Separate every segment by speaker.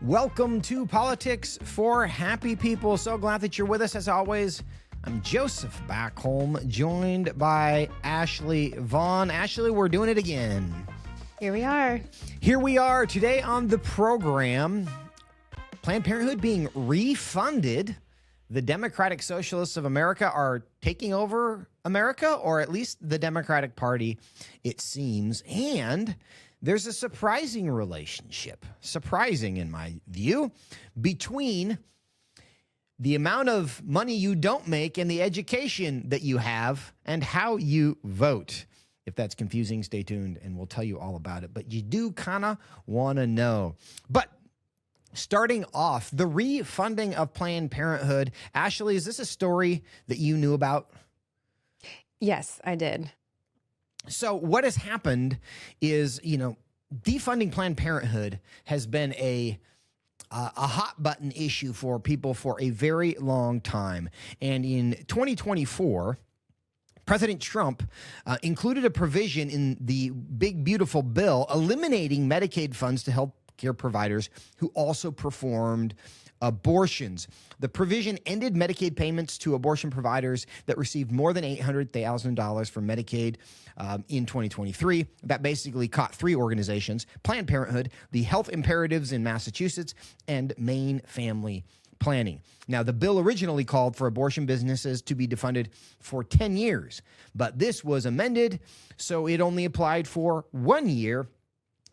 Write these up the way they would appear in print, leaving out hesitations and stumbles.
Speaker 1: Welcome to Politics for Happy People. So glad that you're with us as always. I'm Joseph Backholm, joined by Ashley Vaughan. Ashley, we're doing it again.
Speaker 2: Here we are.
Speaker 1: Here we are today on the program. Planned Parenthood being refunded. The Democratic Socialists of America are taking over America, or at least the Democratic Party, it seems. And there's a surprising relationship, surprising in my view, between the amount of money you don't make and the education that you have and how you vote. If that's confusing, stay tuned and we'll tell you all about it. But you do kind of want to know. But starting off, the refunding of Planned Parenthood. Ashley, is this a story that you knew about?
Speaker 2: Yes, I did.
Speaker 1: So what has happened is, defunding Planned Parenthood has been a hot button issue for people for a very long time. And in 2024, President Trump included a provision in the big, beautiful bill eliminating Medicaid funds to health care providers who also performed abortions. The provision ended Medicaid payments to abortion providers that received more than $800,000 from Medicaid in 2023. That basically caught three organizations: Planned Parenthood, the Health Imperatives in Massachusetts, and Maine Family Planning. Now, the bill originally called for abortion businesses to be defunded for 10 years, but this was amended, so it only applied for 1 year.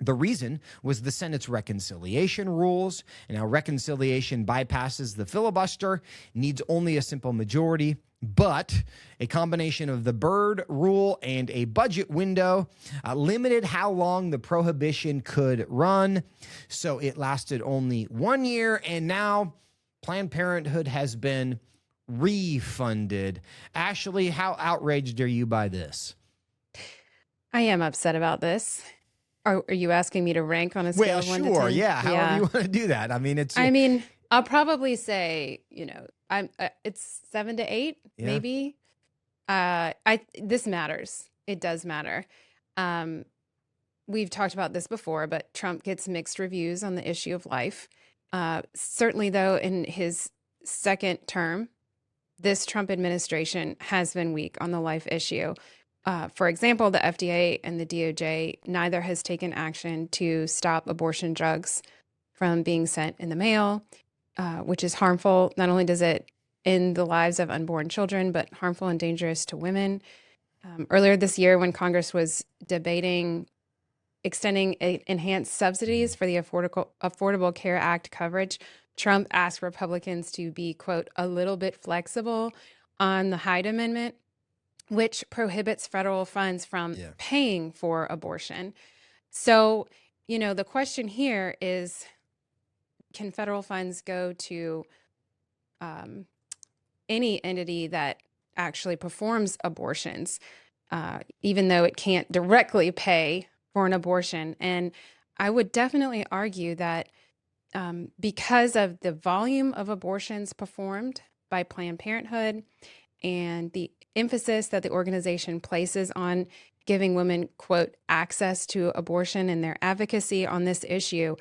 Speaker 1: The reason was the Senate's reconciliation rules. And now reconciliation bypasses the filibuster, needs only a simple majority, but a combination of the Byrd rule and a budget window limited how long the prohibition could run. So it lasted only 1 year, and now Planned Parenthood has been refunded. Ashley, how outraged are you by this?
Speaker 2: I am upset about this. Are you asking me to rank on a scale of 1 to 10?
Speaker 1: Well, sure, yeah. However you want to do that. I mean,
Speaker 2: I'll probably say, it's 7 to 8,
Speaker 1: Yeah.
Speaker 2: maybe. This matters. It does matter. We've talked about this before, but Trump gets mixed reviews on the issue of life. Certainly, though, in his second term, this Trump administration has been weak on the life issue. For example, the FDA and the DOJ, neither has taken action to stop abortion drugs from being sent in the mail, which is harmful. Not only does it end the lives of unborn children, but harmful and dangerous to women. Earlier this year, when Congress was debating extending enhanced subsidies for the Affordable Care Act coverage, Trump asked Republicans to be, quote, a little bit flexible on the Hyde Amendment, which prohibits federal funds from paying for abortion. So, the question here is, can federal funds go to any entity that actually performs abortions, even though it can't directly pay for an abortion? And I would definitely argue that because of the volume of abortions performed by Planned Parenthood and the emphasis that the organization places on giving women, quote, access to abortion and their advocacy on this issue,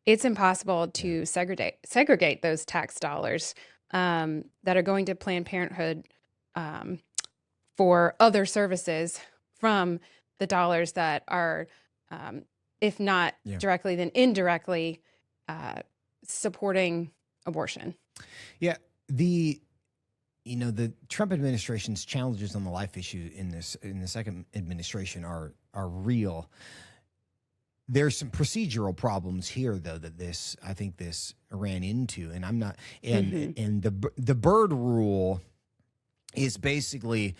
Speaker 2: it's impossible to segregate those tax dollars that are going to Planned Parenthood for other services from the dollars that are, if not directly, then indirectly supporting abortion.
Speaker 1: Yeah, the Trump administration's challenges on the life issue in the second administration are real. There's some procedural problems here, though, that I think this ran into, and I'm not. And the Byrd rule is basically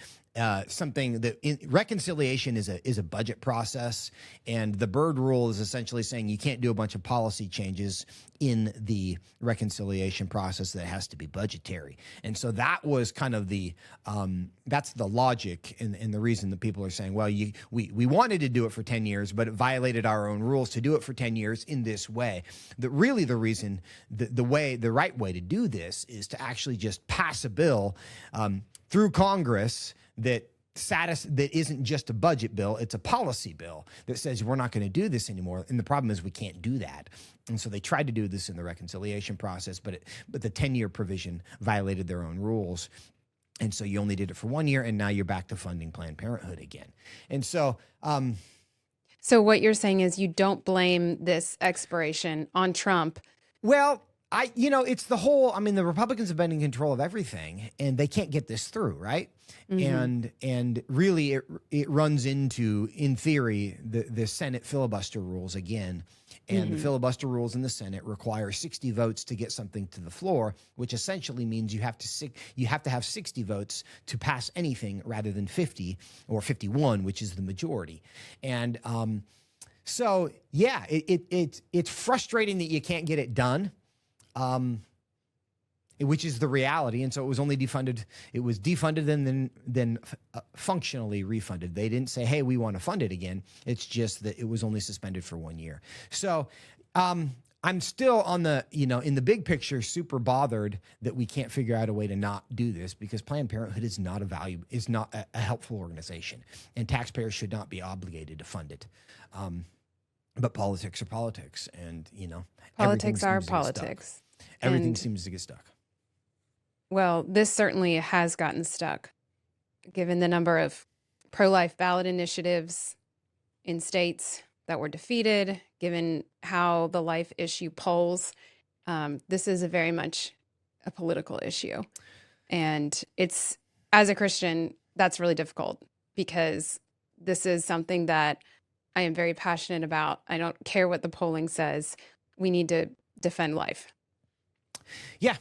Speaker 1: something that reconciliation is a budget process, and the Byrd rule is essentially saying you can't do a bunch of policy changes in the reconciliation process that has to be budgetary. And so that was kind of that's the logic and the reason that people are saying, well, we wanted to do it for 10 years, but it violated our own rules to do it for 10 years in this way. The reason, the right way to do this is to actually just pass a bill through Congress that status that isn't just a budget bill, it's a policy bill that says we're not going to do this anymore. And the problem is we can't do that. And so they tried to do this in the reconciliation process, but the 10-year provision violated their own rules. And so you only did it for 1 year, and now you're back to funding Planned Parenthood again. And so
Speaker 2: so what you're saying is you don't blame this expiration on Trump.
Speaker 1: Well, it's the whole, the Republicans have been in control of everything, and they can't get this through, right? Mm-hmm. And really it runs into, in theory, the Senate filibuster rules again. And the filibuster rules in the Senate require 60 votes to get something to the floor, which essentially means you have to have 60 votes to pass anything rather than 50 or 51, which is the majority. And so, yeah, it's frustrating that you can't get it done. Which is the reality. And so it was only defunded. It was defunded and then functionally refunded. They didn't say, hey, we want to fund it again. It's just that it was only suspended for 1 year. So I'm still on the, in the big picture, super bothered that we can't figure out a way to not do this, because Planned Parenthood is not a helpful organization, and taxpayers should not be obligated to fund it. But politics are politics, and,
Speaker 2: politics are politics.
Speaker 1: Everything seems to get stuck.
Speaker 2: Well, this certainly has gotten stuck, given the number of pro-life ballot initiatives in states that were defeated, given how the life issue polls. This is very much a political issue. And it's, as a Christian, that's really difficult, because this is something that I am very passionate about. I don't care what the polling says. We need to defend life.
Speaker 1: Yeah.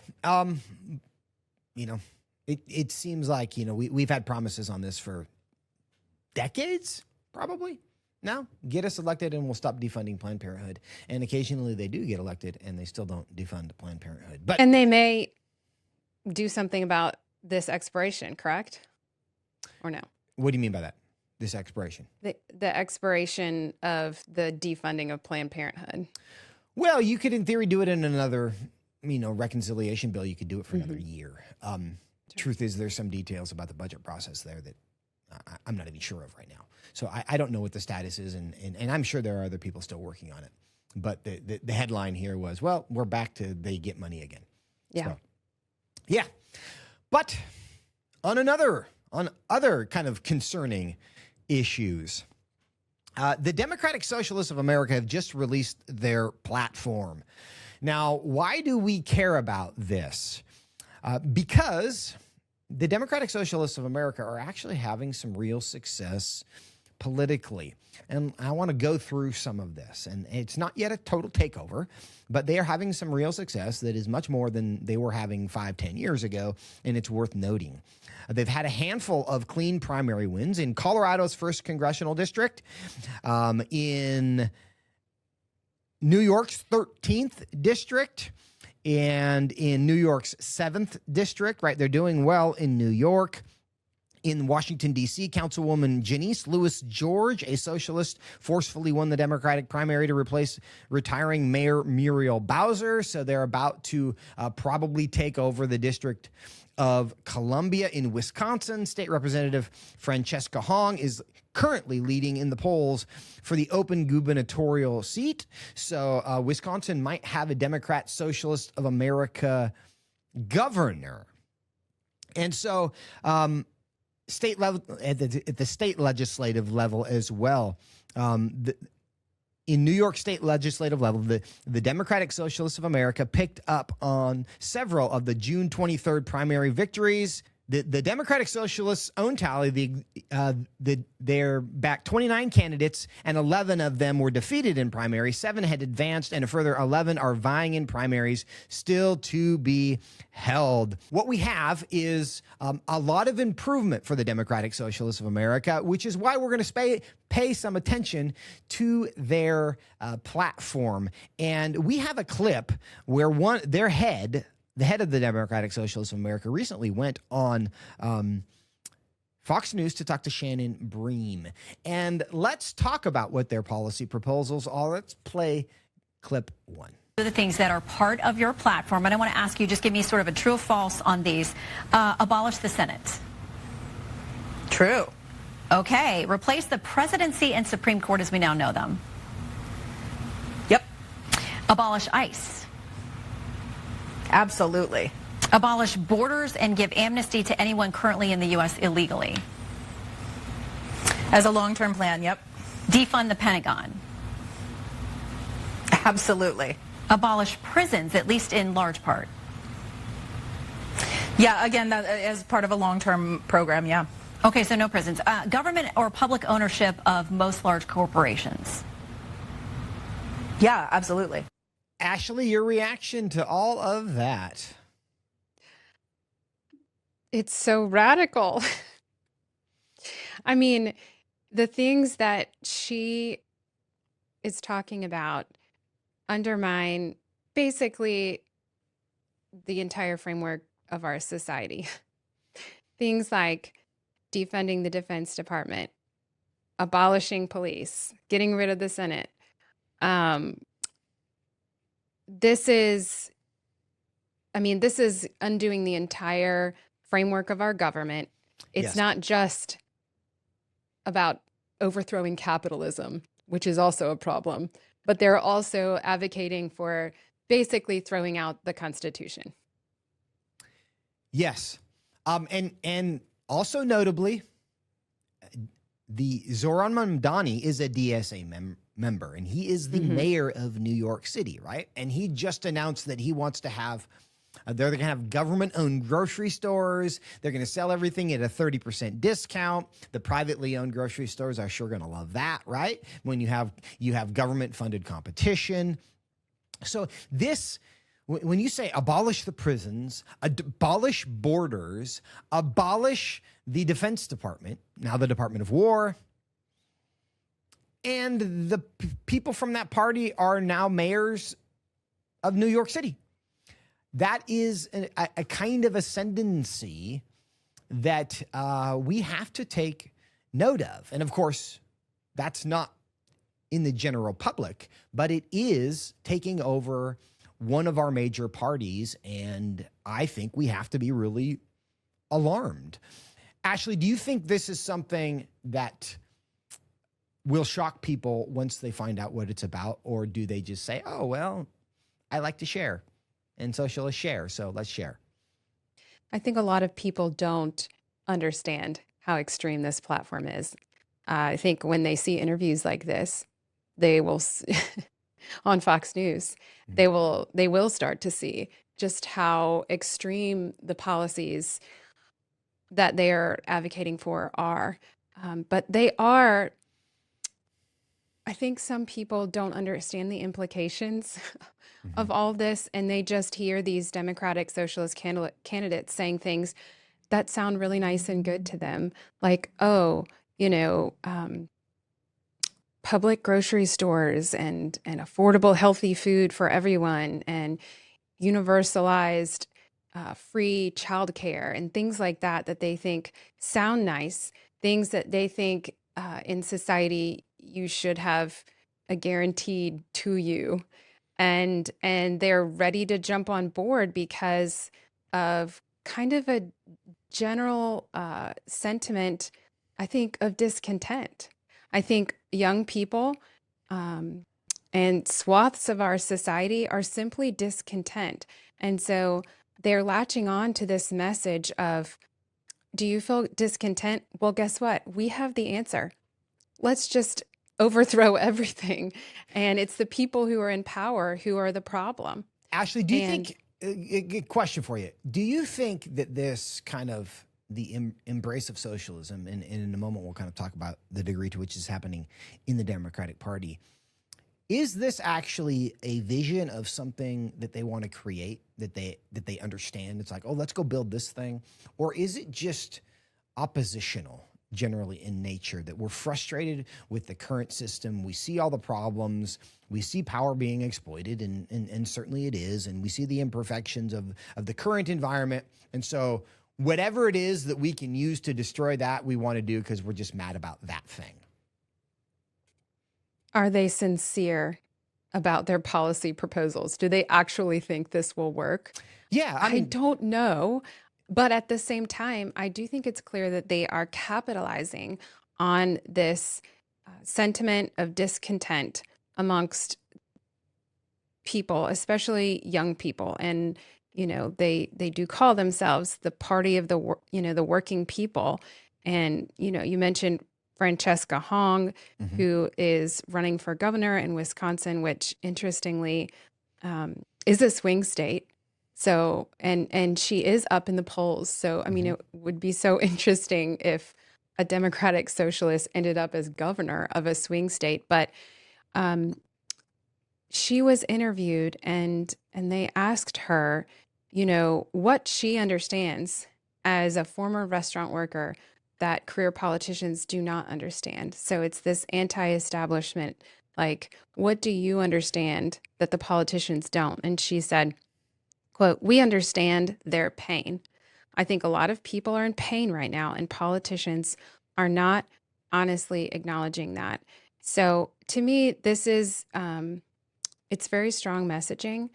Speaker 1: It seems like, we've had promises on this for decades, probably. Now, get us elected and we'll stop defunding Planned Parenthood. And occasionally they do get elected and they still don't defund Planned Parenthood.
Speaker 2: And they may do something about this expiration, correct? Or no?
Speaker 1: What do you mean by that? This expiration?
Speaker 2: The expiration of the defunding of Planned Parenthood.
Speaker 1: Well, you could in theory do it in another reconciliation bill. You could do it for another year. Truth is, there's some details about the budget process there that I'm not even sure of right now. So I don't know what the status is, and I'm sure there are other people still working on it. But the headline here was, well, we're back to they get money again.
Speaker 2: Yeah.
Speaker 1: So, yeah. But on other kind of concerning issues, the Democratic Socialists of America have just released their platform. Now, why do we care about this? Because the Democratic Socialists of America are actually having some real success politically. And I want to go through some of this. And it's not yet a total takeover, but they are having some real success that is much more than they were having 5-10 years ago, and it's worth noting. They've had a handful of clean primary wins in Colorado's 1st congressional district, in New York's 13th district, and in New York's 7th district, right? They're doing well in New York. In Washington, D.C., Councilwoman Janice Lewis George, a socialist, forcefully won the Democratic primary to replace retiring Mayor Muriel Bowser. So they're about to probably take over the District of Columbia. In Wisconsin, State Representative Francesca Hong is currently leading in the polls for the open gubernatorial seat. So Wisconsin might have a Democrat Socialist of America governor. And so state level, at the state legislative level as well, in New York state legislative level, the Democratic Socialists of America picked up on several of the June 23rd primary victories. The Democratic Socialists' own tally, they're back 29 candidates, and 11 of them were defeated in primaries. 7 had advanced, and a further 11 are vying in primaries, still to be held. What we have is a lot of improvement for the Democratic Socialists of America, which is why we're going to pay some attention to their platform. And we have a clip where the head of the Democratic Socialists of America recently went on Fox News to talk to Shannon Bream. And let's talk about what their policy proposals are. Let's play clip 1.
Speaker 3: The things that are part of your platform, and I want to ask you, just give me sort of a true or false on these. Abolish the Senate.
Speaker 4: True.
Speaker 3: Okay, replace the presidency and Supreme Court as we now know them.
Speaker 4: Yep.
Speaker 3: Abolish ICE.
Speaker 4: Absolutely.
Speaker 3: Abolish borders and give amnesty to anyone currently in the U.S. illegally.
Speaker 4: As a long-term plan, yep.
Speaker 3: Defund the Pentagon.
Speaker 4: Absolutely.
Speaker 3: Abolish prisons, at least in large part.
Speaker 4: Yeah, again, that as part of a long-term program, yeah.
Speaker 3: Okay, so no prisons. Government or public ownership of most large corporations.
Speaker 4: Yeah, absolutely.
Speaker 1: Ashley, your reaction to all of that?
Speaker 2: It's so radical. I mean, the things that she is talking about undermine basically the entire framework of our society. Things like defunding the Defense Department, abolishing police, getting rid of the Senate. This is undoing the entire framework of our government. It's
Speaker 1: Yes.
Speaker 2: not just about overthrowing capitalism, which is also a problem, but they're also advocating for basically throwing out the Constitution.
Speaker 1: Yes. And also notably, the Zoran Mamdani is a DSA member, and he is the mayor of New York City, right? And he just announced that he wants to have, they're going to have government-owned grocery stores. They're going to sell everything at a 30% discount. The privately owned grocery stores are sure going to love that, right? When you have government-funded competition. So this, when you say abolish the prisons, abolish borders, abolish the Defense Department, now the Department of War, and the people from that party are now mayors of New York City. That is a kind of ascendancy that we have to take note of. And of course, that's not in the general public, but it is taking over one of our major parties, and I think we have to be really alarmed. Ashley, do you think this is something that will shock people once they find out what it's about, or do they just say, oh, well, I like to share, and socialists share, so let's share?
Speaker 2: I think a lot of people don't understand how extreme this platform is. I think when they see interviews like this, they will on Fox News, they will start to see just how extreme the policies that they are advocating for are. But they are, I think some people don't understand the implications of all this, and they just hear these Democratic Socialist candidates saying things that sound really nice and good to them. Like, oh, public grocery stores and affordable, healthy food for everyone, and universalized free childcare and things like that, that they think sound nice, things that they think in society you should have a guaranteed to you. And they're ready to jump on board because of kind of a general sentiment, I think, of discontent. I think young people and swaths of our society are simply discontent. And so they're latching on to this message of, do you feel discontent? Well, guess what? We have the answer. Let's just overthrow everything. And it's the people who are in power who are the problem.
Speaker 1: Ashley, do you think, a question for you, do you think that this kind of the embrace of socialism, and in a moment we'll kind of talk about the degree to which it's happening in the Democratic Party, is this actually a vision of something that they want to create, that they understand? It's like, oh, let's go build this thing. Or is it just oppositional generally in nature, that we're frustrated with the current system? We see all the problems. We see power being exploited, and certainly it is. And we see the imperfections of the current environment. And so whatever it is that we can use to destroy that, we want to do because we're just mad about that thing.
Speaker 2: Are they sincere about their policy proposals? Do they actually think this will work?
Speaker 1: Yeah,
Speaker 2: I don't know. But at the same time, I do think it's clear that they are capitalizing on this sentiment of discontent amongst people, especially young people. And, they do call themselves the party of the working people. And, you mentioned Francesca Hong, who is running for governor in Wisconsin, which interestingly is a swing state. So, and she is up in the polls. So, I mean, it would be so interesting if a Democratic Socialist ended up as governor of a swing state. But she was interviewed, and they asked her, what she understands as a former restaurant worker that career politicians do not understand. So it's this anti-establishment, like, what do you understand that the politicians don't? And she said, quote, "We understand their pain. I think a lot of people are in pain right now, and politicians are not honestly acknowledging that." So to me, this is, it's very strong messaging.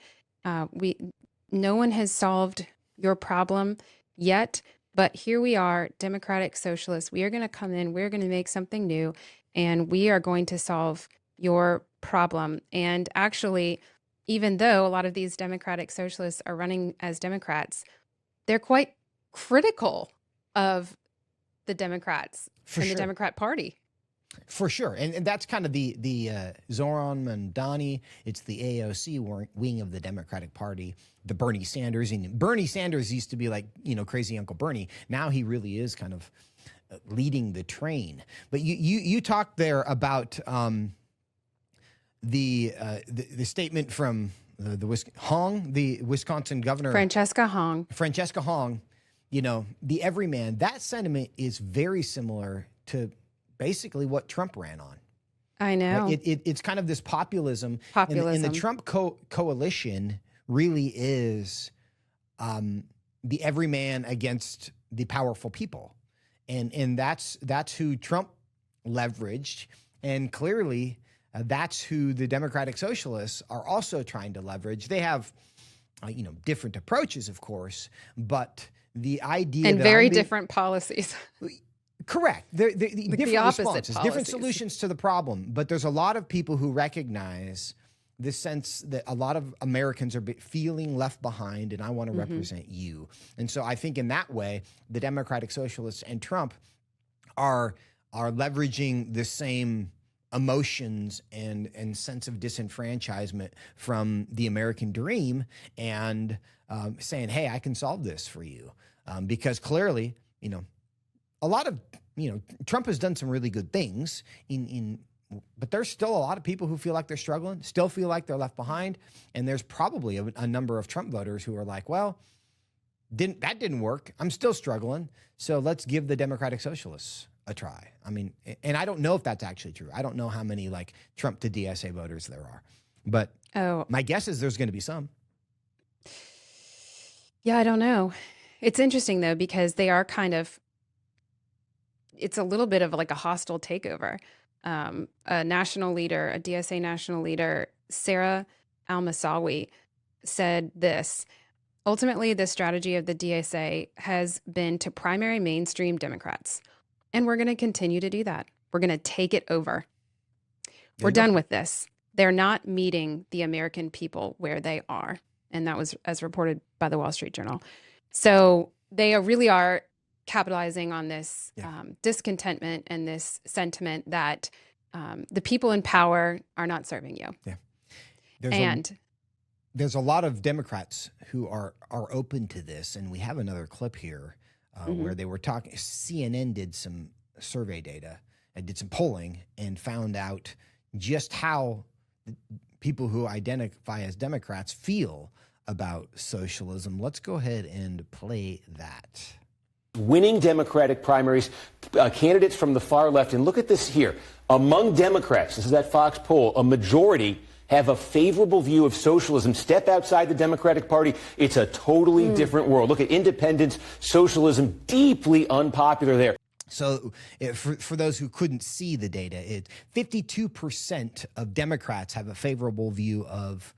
Speaker 2: No one has solved your problem yet, but here we are, Democratic Socialists. We are going to come in, we're going to make something new, and we are going to solve your problem. And actually, even though a lot of these Democratic Socialists are running as Democrats, they're quite critical of the Democrats and the Democrat Party.
Speaker 1: For sure. And that's kind of the Zoran Mandani. It's the AOC wing of the Democratic Party, the Bernie Sanders. And Bernie Sanders used to be like, crazy Uncle Bernie. Now he really is kind of leading the train. But you talked there about the statement from the Wisconsin governor.
Speaker 2: Francesca Hong,
Speaker 1: the everyman. That sentiment is very similar to basically what Trump ran on.
Speaker 2: I know.
Speaker 1: It's kind of this populism. And the Trump coalition really is the everyman against the powerful people. And that's who Trump leveraged. And clearly, that's who the Democratic Socialists are also trying to leverage. They have, different approaches, of course, but the idea
Speaker 2: and very different policies.
Speaker 1: Correct. The
Speaker 2: opposite
Speaker 1: responses, different solutions to the problem. But there's a lot of people who recognize the sense that a lot of Americans are feeling left behind, and I want to represent you. And so I think in that way, the Democratic Socialists and Trump are leveraging the same emotions and sense of disenfranchisement from the American dream and saying, hey, I can solve this for you. Because clearly, a lot of, Trump has done some really good things but there's still a lot of people who feel like they're struggling, still feel like they're left behind. And there's probably a number of Trump voters who are like, well, that didn't work. I'm still struggling. So let's give the Democratic Socialists a try. I mean, and I don't know if that's actually true. I don't know how many like Trump to DSA voters there are, but my guess is there's going to be some.
Speaker 2: Yeah, I don't know. It's interesting though, because they are it's a little bit of like a hostile takeover. A national leader, a DSA national leader, Sarah Almasawi, said this: ultimately, the strategy of the DSA has been to primary mainstream Democrats. And we're going to continue to do that. We're going to take it over. We're done with this. They're not meeting the American people where they are. And that was as reported by the Wall Street Journal. So they really are capitalizing on this discontentment and this sentiment that the people in power are not serving you.
Speaker 1: Yeah. There's a lot of Democrats who are open to this. And we have another clip here where they were talking. CNN did some survey data and did some polling and found out just how people who identify as Democrats feel about socialism. Let's go ahead and play that.
Speaker 5: Winning Democratic primaries, candidates from the far left. And look at this here. Among Democrats, this is that Fox poll, a majority have a favorable view of socialism. Step outside the Democratic Party, it's a totally different world. Look at independence, socialism, deeply unpopular there.
Speaker 1: So for those who couldn't see the data, 52% of Democrats have a favorable view of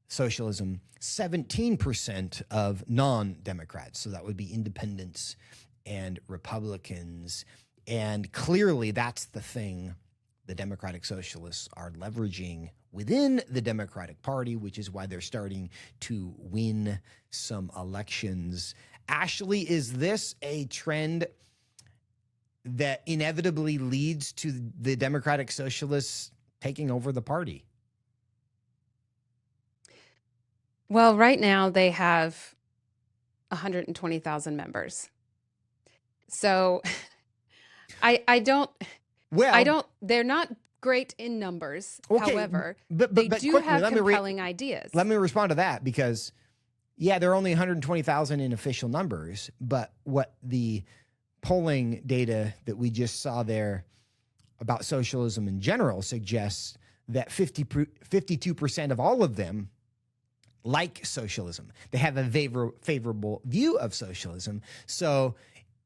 Speaker 1: socialism, 17% of non-Democrats. So that would be independents and Republicans. And clearly that's the thing the Democratic Socialists are leveraging within the Democratic Party, which is why they're starting to win some elections. Ashley, is this a trend that inevitably leads to the Democratic Socialists taking over the party?
Speaker 2: Well, right now they have 120,000 members. So I don't,
Speaker 1: Well,
Speaker 2: they're not great in numbers.
Speaker 1: okay,
Speaker 2: However,
Speaker 1: but
Speaker 2: they do
Speaker 1: quickly,
Speaker 2: have
Speaker 1: let me
Speaker 2: compelling ideas.
Speaker 1: let me respond to that, because yeah, there are only 120,000 in official numbers, but what the polling data that we just saw there about socialism in general suggests that 52% of all of them like socialism. They have a favorable view of socialism. So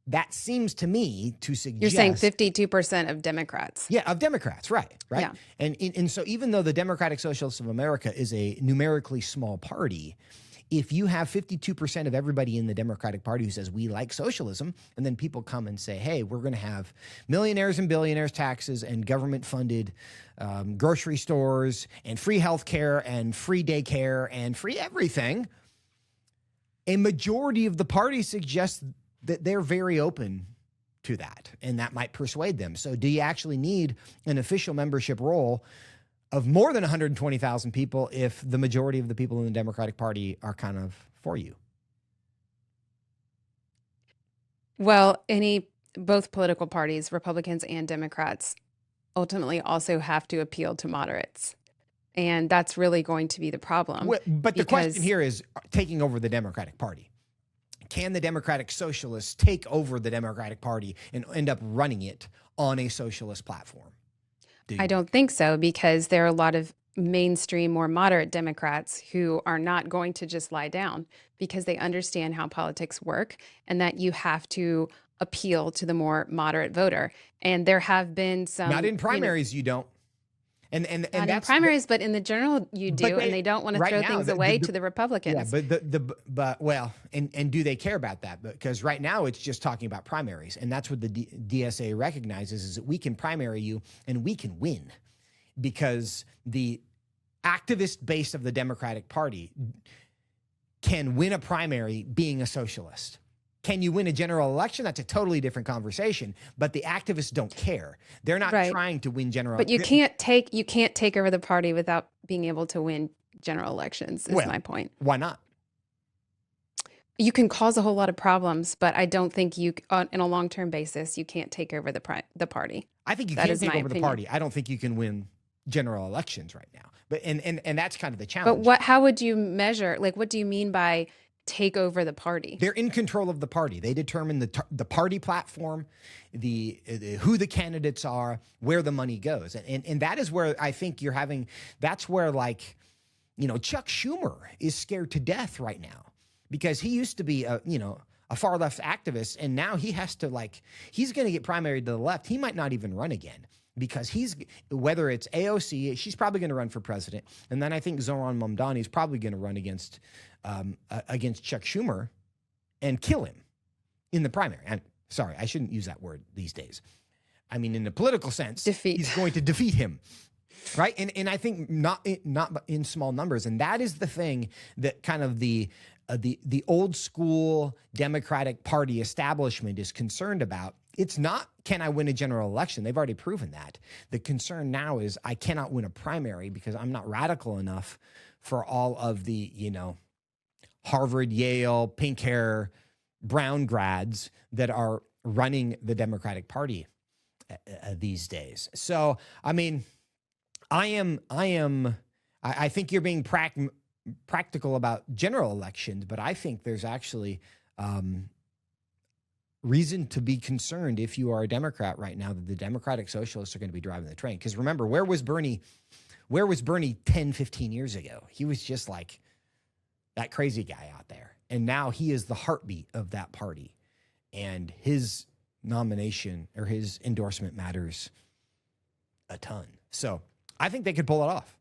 Speaker 1: that seems to me to suggest...
Speaker 2: You're saying 52% of Democrats.
Speaker 1: Yeah, of Democrats, right.
Speaker 2: Yeah.
Speaker 1: And so even though the Democratic Socialists of America is a numerically small party, if you have 52% of everybody in the Democratic Party who says we like socialism, and then people come and say, hey, we're going to have millionaires and billionaires taxes and government-funded grocery stores and free health care and free daycare and free everything, a majority of the party suggests that they're very open to that, and that might persuade them. So do you actually need an official membership roll of more than 120,000 people if the majority of the people in the Democratic Party are kind of for you?
Speaker 2: Well, both political parties, Republicans and Democrats, ultimately also have to appeal to moderates. And that's really going to be the problem.
Speaker 1: But the question here is taking over the Democratic Party. Can the Democratic Socialists take over the Democratic Party and end up running it on a socialist platform?
Speaker 2: I don't think so, because there are a lot of mainstream, more moderate Democrats who are not going to just lie down, because they understand how politics work and that you have to appeal to the more moderate voter. And there have been some...
Speaker 1: Not in primaries, you don't. And
Speaker 2: not
Speaker 1: that's
Speaker 2: in primaries, but in the general you do, and they don't want to
Speaker 1: right
Speaker 2: throw
Speaker 1: now,
Speaker 2: things away to the Republicans.
Speaker 1: Yeah, but well, and do they care about that? Because right now it's just talking about primaries, and that's what the DSA recognizes, is that we can primary you and we can win, because the activist base of the Democratic Party can win a primary being a socialist. Can you win a general election? That's a totally different conversation. But the activists don't care. They're not trying to win general.
Speaker 2: But you can't take over the party without being able to win general elections. Is my point.
Speaker 1: Why not?
Speaker 2: You can cause a whole lot of problems, but I don't think you, on a long-term basis, you can't take over the party.
Speaker 1: I think you can take over the party. I don't think you can win general elections right now. But and that's kind of the challenge.
Speaker 2: But how would you measure? Like, what do you mean by take over the party?
Speaker 1: They're in control of the party. They determine the party platform, the who the candidates are, where the money goes, and that is where I think you're having. That's where, like, Chuck Schumer is scared to death right now, because he used to be a far left activist, and now he has to he's going to get primaried to the left. He might not even run again, because whether it's AOC, she's probably going to run for president, and then I think Zoran Mamdani is probably going to run against Chuck Schumer and kill him in the primary. And sorry, I shouldn't use that word these days. I mean, in the political sense, he's going to defeat him, right? And I think not in small numbers. And that is the thing that kind of the old school Democratic Party establishment is concerned about. It's not, can I win a general election? They've already proven that. The concern now is, I cannot win a primary because I'm not radical enough for all of the, Harvard, Yale, pink hair, brown grads that are running the Democratic Party these days. So, I mean, I think you're being practical about general elections, but I think there's actually reason to be concerned, if you are a Democrat right now, that the Democratic Socialists are going to be driving the train. Because remember, where was Bernie 10, 15 years ago? He was just like that crazy guy out there. And now he is the heartbeat of that party. And his nomination or his endorsement matters a ton. So I think they could pull it off.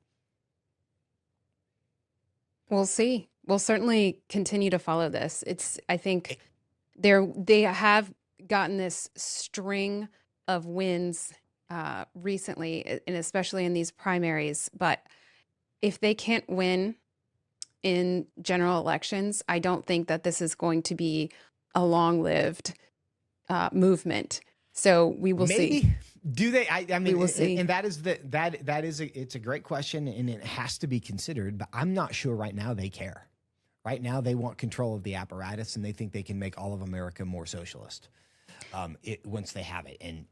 Speaker 2: We'll see. We'll certainly continue to follow this. I think they have gotten this string of wins recently, and especially in these primaries. But if they can't win in general elections, I don't think that this is going to be a long-lived movement. So we will see.
Speaker 1: Maybe. Do they? I mean,
Speaker 2: We will see.
Speaker 1: and that is it's a great question, and it has to be considered. But I'm not sure right now they care. Right now, they want control of the apparatus, and they think they can make all of America more socialist once they have it. And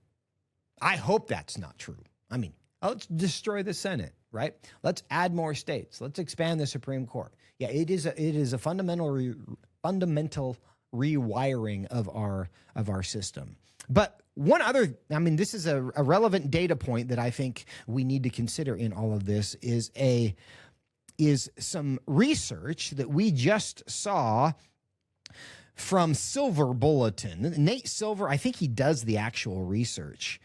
Speaker 1: I hope that's not true. I mean, let's destroy the Senate, right? Let's add more states. Let's expand the Supreme Court. Yeah, it is a fundamental rewiring of our system. But one other, I mean, this is a relevant data point that I think we need to consider in all of this is some research that we just saw from Silver Bulletin. Nate Silver, I think he does the actual research,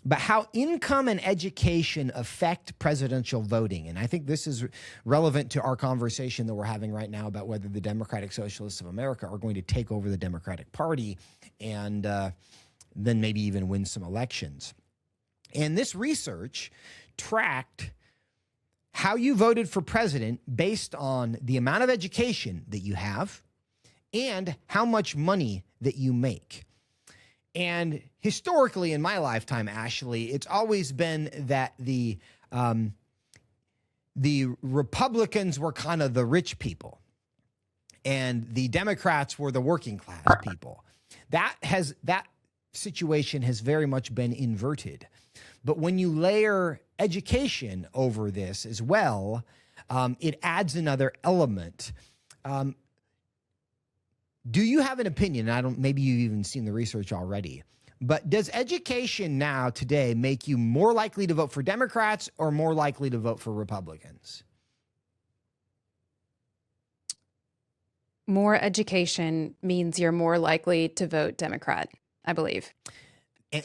Speaker 1: but how income and education affect presidential voting. And I think this is relevant to our conversation that we're having right now about whether the Democratic Socialists of America are going to take over the Democratic Party and then maybe even win some elections. And this research tracked how you voted for president based on the amount of education that you have and how much money that you make. And historically in my lifetime, Ashley, it's always been that the Republicans were kind of the rich people and the Democrats were the working class people. That situation has very much been inverted. But when you layer education over this as well, it adds another element. Do you have an opinion? Maybe you've even seen the research already, but does education now today make you more likely to vote for Democrats or more likely to vote for Republicans?
Speaker 2: More education means you're more likely to vote Democrat, I believe.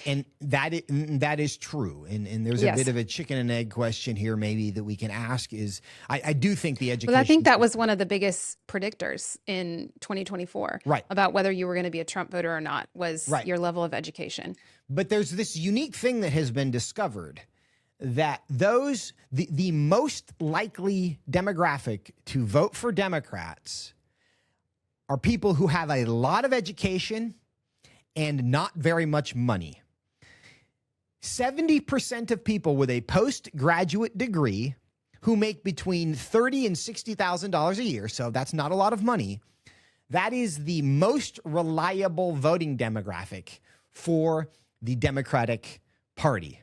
Speaker 1: And that is true. And there's a bit of a chicken and egg question here maybe that we can ask is, I do think the education.
Speaker 2: Well, I think that was one of the biggest predictors in 2024 about whether you were going to be a Trump voter or not was your level of education.
Speaker 1: But there's this unique thing that has been discovered that the most likely demographic to vote for Democrats are people who have a lot of education and not very much money. 70% of people with a postgraduate degree who make between $30,000 and $60,000 a year, so that's not a lot of money, that is the most reliable voting demographic for the Democratic Party.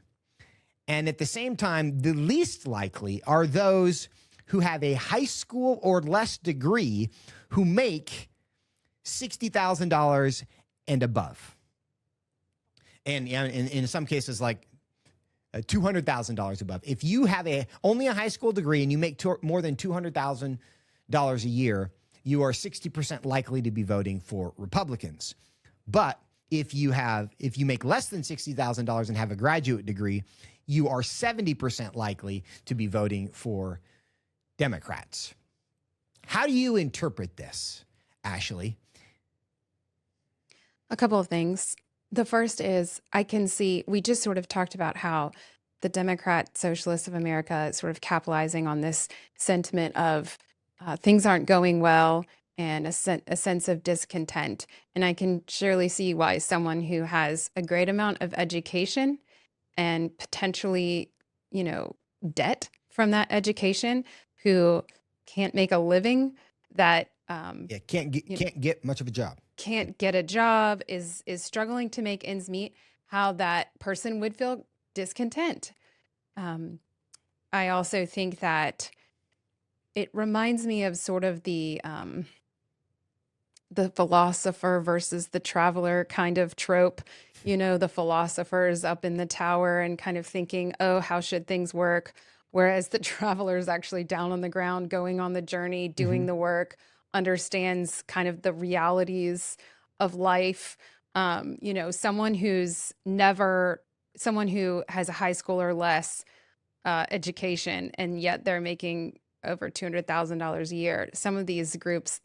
Speaker 1: And at the same time, the least likely are those who have a high school or less degree who make $60,000 and above. And in some cases, like $200,000 above. If you have only a high school degree and you make more than $200,000 a year, you are 60% likely to be voting for Republicans. But if you make less than $60,000 and have a graduate degree, you are 70% likely to be voting for Democrats. How do you interpret this, Ashley?
Speaker 2: A couple of things. The first is I can see, we just sort of talked about how the Democrat Socialists of America is sort of capitalizing on this sentiment of things aren't going well and a sense of discontent. And I can surely see why someone who has a great amount of education and potentially, debt from that education, who can't make a living, that
Speaker 1: can't get much of a job.
Speaker 2: Can't get a job, is struggling to make ends meet, how that person would feel discontent. I also think that it reminds me of sort of the philosopher versus the traveler kind of trope. The philosopher's up in the tower and kind of thinking, oh, how should things work? Whereas the traveler's actually down on the ground, going on the journey, doing the work, understands kind of the realities of life. Someone who has a high school or less education, and yet they're making over $200,000 a year. Some of these groups,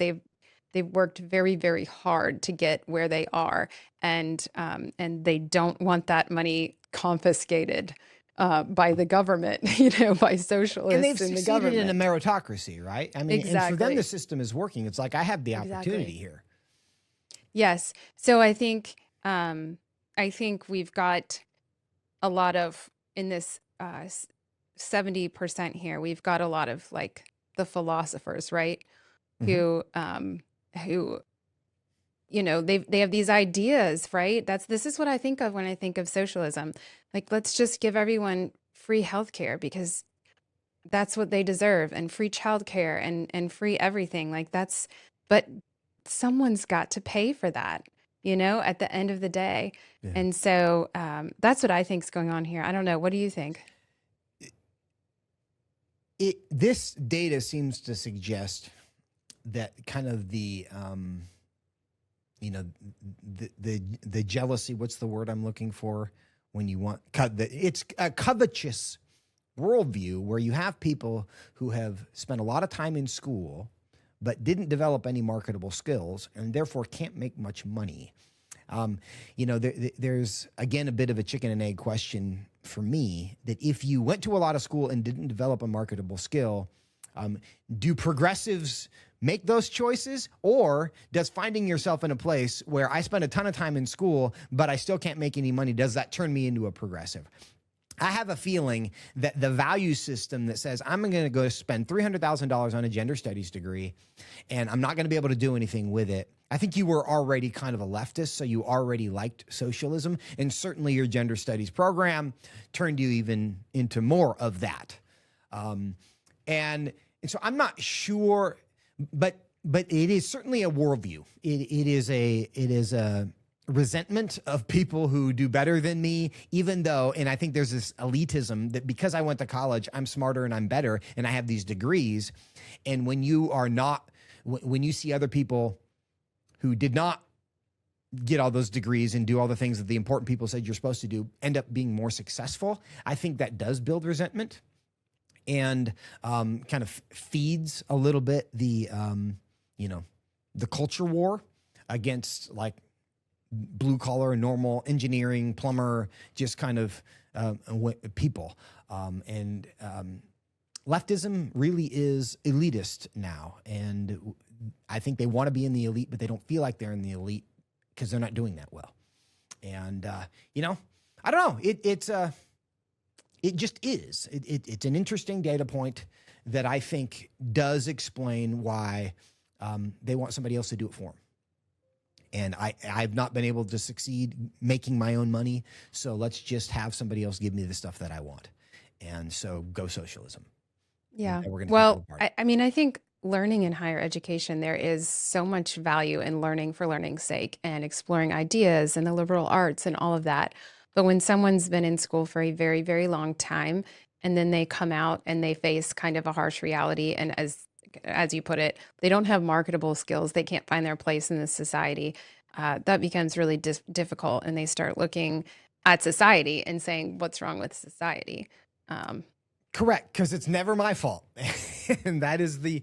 Speaker 2: they've worked very, very hard to get where they are, and they don't want that money confiscated by the government, by socialists
Speaker 1: And they've
Speaker 2: in the
Speaker 1: succeeded in a
Speaker 2: government.
Speaker 1: meritocracy, right? I mean, and for them,
Speaker 2: Exactly.
Speaker 1: the system is working. It's like, I have the opportunity
Speaker 2: Exactly.
Speaker 1: here.
Speaker 2: Yes. So I think we've got a lot of, in this 70% here, we've got a lot of like the philosophers, right? Who they have these ideas, right? This is what I think of when I think of socialism. Like, let's just give everyone free healthcare because that's what they deserve, and free childcare and free everything. Like, but someone's got to pay for that, at the end of the day.
Speaker 1: Yeah.
Speaker 2: And so that's what I think is going on here. I don't know. What do you think?
Speaker 1: This data seems to suggest that kind of the jealousy, what's the word I'm looking for when you want, it's a covetous worldview where you have people who have spent a lot of time in school but didn't develop any marketable skills and therefore can't make much money. There's, again, a bit of a chicken and egg question for me, that if you went to a lot of school and didn't develop a marketable skill, do progressives make those choices? Or does finding yourself in a place where I spent a ton of time in school, but I still can't make any money, does that turn me into a progressive? I have a feeling that the value system that says I'm going to go spend $300,000 on a gender studies degree and I'm not going to be able to do anything with it. I think you were already kind of a leftist, so you already liked socialism, and certainly your gender studies program turned you even into more of that. And so I'm not sure, but it is certainly a worldview. It is a resentment of people who do better than me, even though, and I think there's this elitism that because I went to college, I'm smarter and I'm better and I have these degrees. And when you are not, when you see other people who did not get all those degrees and do all the things that the important people said you're supposed to do, end up being more successful, I think that does build resentment and kind of feeds a little bit the culture war against like blue collar, normal engineering, plumber, just kind of people. Leftism really is elitist now. And I think they want to be in the elite, but they don't feel like they're in the elite because they're not doing that well. And, I don't know. It just is. It's an interesting data point that I think does explain why they want somebody else to do it for them. And I've not been able to succeed making my own money, so let's just have somebody else give me the stuff that I want. And so go socialism.
Speaker 2: Yeah.
Speaker 1: And we're gonna
Speaker 2: Well,
Speaker 1: fall apart.
Speaker 2: I think learning in higher education, there is so much value in learning for learning's sake and exploring ideas and the liberal arts and all of that. But when someone's been in school for a very, very long time, and then they come out and they face kind of a harsh reality, and as you put it, they don't have marketable skills, they can't find their place in this society, that becomes really difficult, and they start looking at society and saying, what's wrong with society?
Speaker 1: Correct, because it's never my fault, and that is that's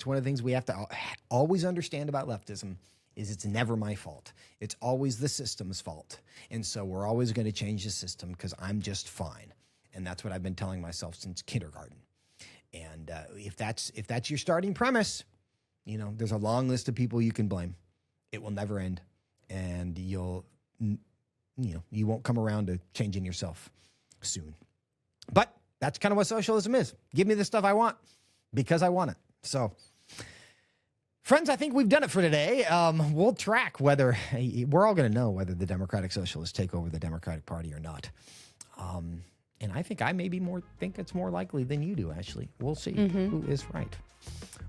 Speaker 1: one of the things we have to always understand about leftism is it's never my fault. It's always the system's fault, and so we're always going to change the system because I'm just fine, and that's what I've been telling myself since kindergarten. And if that's your starting premise, there's a long list of people you can blame. It will never end, and you won't come around to changing yourself soon. But that's kind of what socialism is. Give me the stuff I want because I want it. So, friends, I think we've done it for today. We'll track whether we're all going to know whether the Democratic Socialists take over the Democratic Party or not. And I think I think it's more likely than you do, Ashley. We'll see who is right.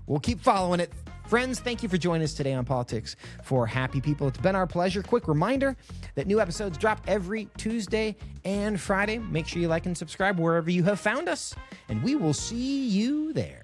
Speaker 1: We'll keep following it. Friends, thank you for joining us today on Politics for Happy People. It's been our pleasure. Quick reminder that new episodes drop every Tuesday and Friday. Make sure you like and subscribe wherever you have found us, and we will see you there.